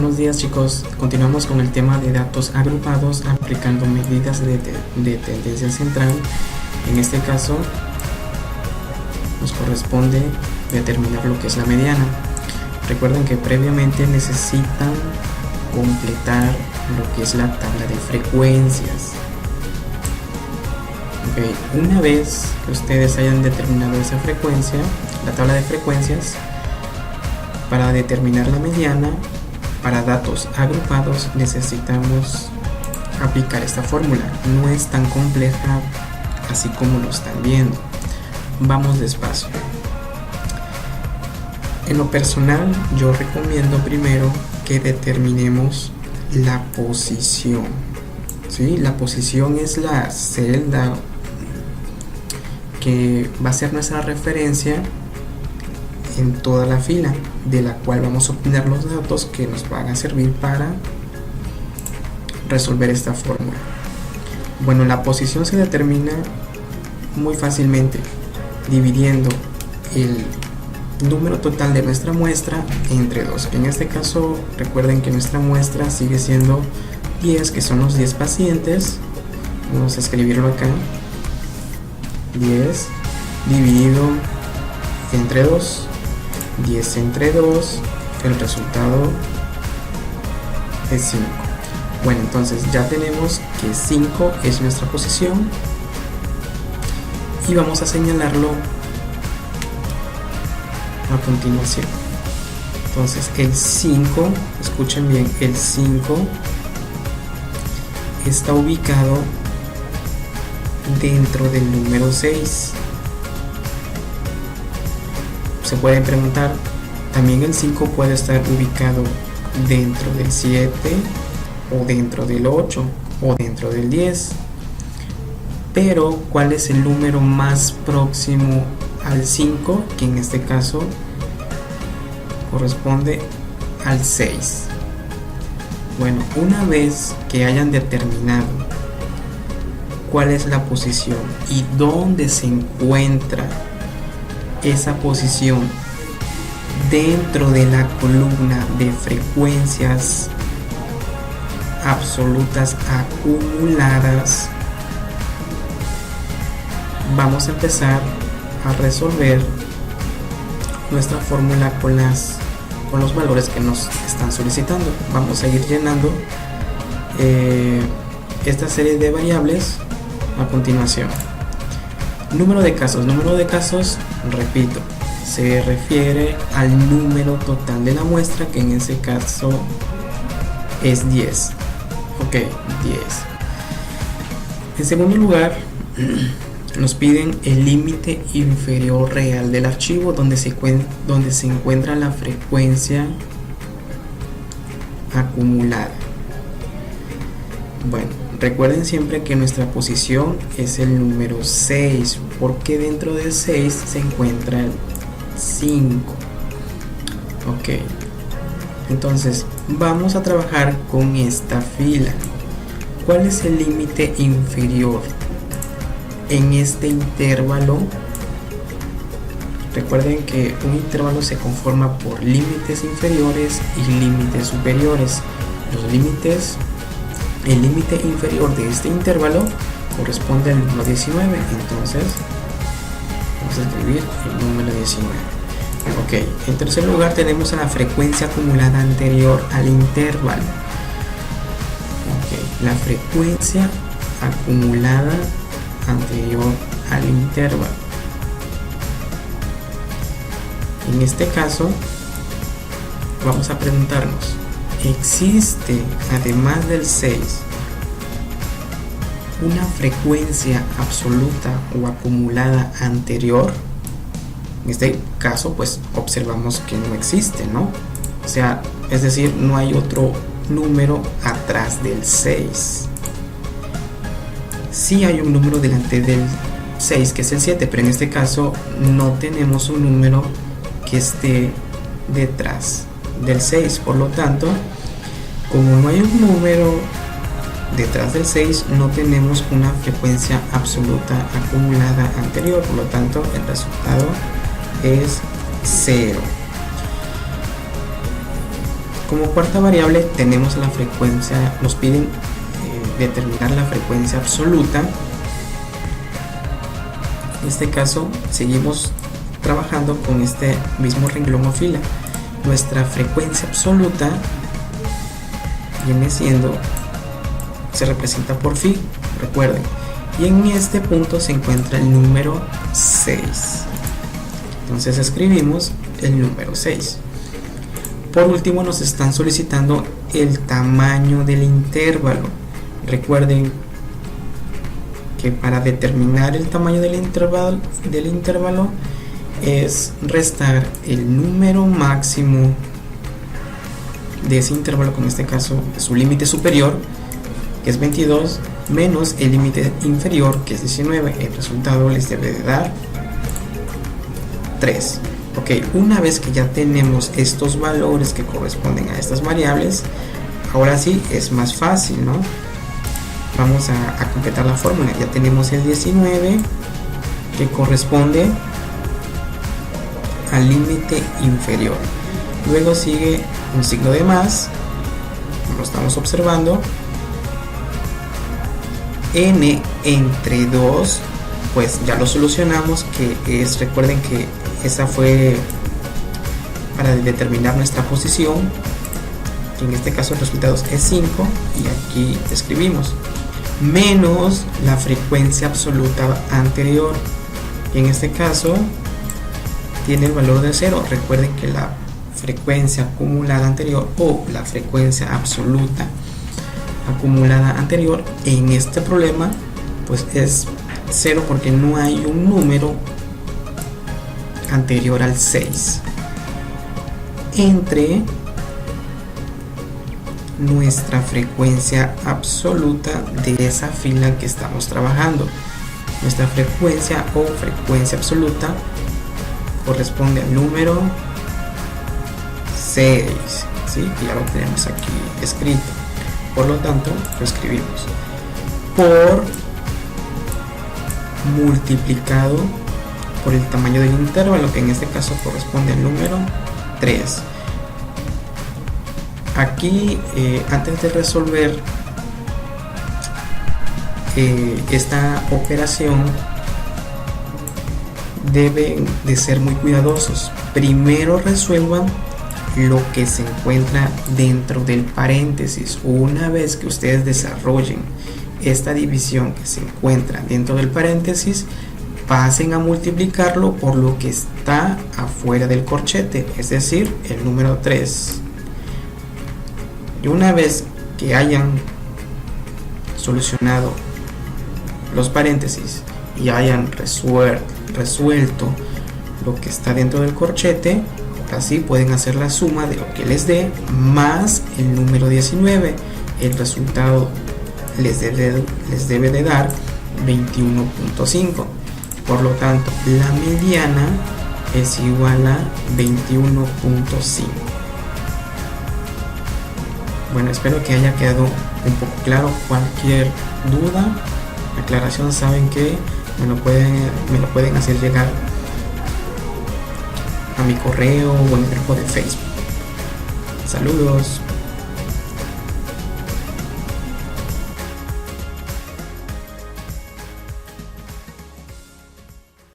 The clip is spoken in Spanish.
Buenos días, chicos. Continuamos con el tema de datos agrupados aplicando medidas de tendencia central. En este caso nos corresponde determinar lo que es la mediana. Recuerden que previamente necesitan completar lo que es la tabla de frecuencias. Una vez que ustedes hayan determinado esa frecuencia, la tabla de frecuencias, para determinar la mediana para datos agrupados necesitamos aplicar esta fórmula. No es tan compleja así como lo están viendo. Vamos despacio. En lo personal, yo recomiendo primero que determinemos la posición. ¿Sí? La posición es la celda que va a ser nuestra referencia en toda la fila, de la cual vamos a obtener los datos que nos van a servir para resolver esta fórmula. Bueno, la posición se determina muy fácilmente dividiendo el número total de nuestra muestra entre 2. En este caso, recuerden que nuestra muestra sigue siendo 10, que son los 10 pacientes. Vamos a escribirlo acá: 10 dividido entre 2, 10 entre 2, el resultado es 5. Bueno, entonces ya tenemos que 5 es nuestra posición y vamos a señalarlo a continuación. Entonces el 5, escuchen bien, el 5 está ubicado dentro del número 6. Se pueden preguntar, también el 5 puede estar ubicado dentro del 7 o dentro del 8 o dentro del 10, pero ¿cuál es el número más próximo al 5? Que en este caso corresponde al 6. Bueno, una vez que hayan determinado cuál es la posición y dónde se encuentra esa posición dentro de la columna de frecuencias absolutas acumuladas, vamos a empezar a resolver nuestra fórmula con los valores que nos están solicitando. Vamos a ir llenando esta serie de variables a continuación. Número de casos, repito, se refiere al número total de la muestra, que en ese caso es 10. Ok, 10. En segundo lugar, nos piden el límite inferior real del archivo, donde se encuentra la frecuencia acumulada. Bueno, recuerden siempre que nuestra posición es el número 6, porque dentro del 6 se encuentra el 5. Ok, entonces vamos a trabajar con esta fila. ¿Cuál es el límite inferior en este intervalo? Recuerden que un intervalo se conforma por límites inferiores y límites superiores. El límite inferior de este intervalo corresponde al número 19, entonces vamos a escribir el número 19. Ok, en tercer lugar tenemos a la frecuencia acumulada anterior al intervalo. Ok, la frecuencia acumulada anterior al intervalo. En este caso vamos a preguntarnos: ¿existe, además del 6, una frecuencia absoluta o acumulada anterior? En este caso, pues observamos que no existe, ¿no? O sea, es decir, no hay otro número atrás del 6. Sí hay un número delante del 6, que es el 7, pero en este caso no tenemos un número que esté detrás del 6. Por lo tanto, como no hay un número detrás del 6, no tenemos una frecuencia absoluta acumulada anterior. Por lo tanto, el resultado es 0. Como cuarta variable tenemos la frecuencia, nos piden determinar la frecuencia absoluta. En este caso seguimos trabajando con este mismo renglón o fila. Nuestra frecuencia absoluta viene siendo, se representa por phi, recuerden, y en este punto se encuentra el número 6. Entonces escribimos el número 6. Por último nos están solicitando el tamaño del intervalo. Recuerden que para determinar el tamaño del intervalo es restar el número máximo de ese intervalo, como en este caso su límite superior, que es 22, menos el límite inferior, que es 19. El resultado les debe de dar 3. Ok, una vez que ya tenemos estos valores que corresponden a estas variables, ahora sí es más fácil, ¿no? Vamos a completar la fórmula. Ya tenemos el 19 que corresponde al límite inferior. Luego sigue un signo de más, como lo estamos observando. N entre 2, pues ya lo solucionamos, que es, recuerden que esa fue para determinar nuestra posición. En este caso el resultado es 5 y aquí escribimos menos la frecuencia absoluta anterior, y en este caso tiene el valor de 0. Recuerden que la frecuencia acumulada anterior o la frecuencia absoluta acumulada anterior en este problema pues es 0, porque no hay un número anterior al 6 entre nuestra frecuencia absoluta de esa fila que estamos trabajando. Nuestra frecuencia o frecuencia absoluta corresponde al número 6, ¿sí? Y ya lo tenemos aquí escrito. Por lo tanto, lo escribimos por multiplicado por el tamaño del intervalo, que en este caso corresponde al número 3. Aquí, antes de resolver esta operación, deben de ser muy cuidadosos. Primero resuelvan lo que se encuentra dentro del paréntesis. Una vez que ustedes desarrollen esta división que se encuentra dentro del paréntesis, pasen a multiplicarlo por lo que está afuera del corchete, es decir, el número 3. Y una vez que hayan solucionado los paréntesis y hayan resuelto lo que está dentro del corchete, así pueden hacer la suma de lo que les dé más el número 19. El resultado les debe de dar 21.5. Por lo tanto, la mediana es igual a 21.5. Bueno, espero que haya quedado un poco claro. Cualquier duda, aclaración, saben que me lo pueden hacer llegar a mi correo o en el grupo de Facebook. Saludos.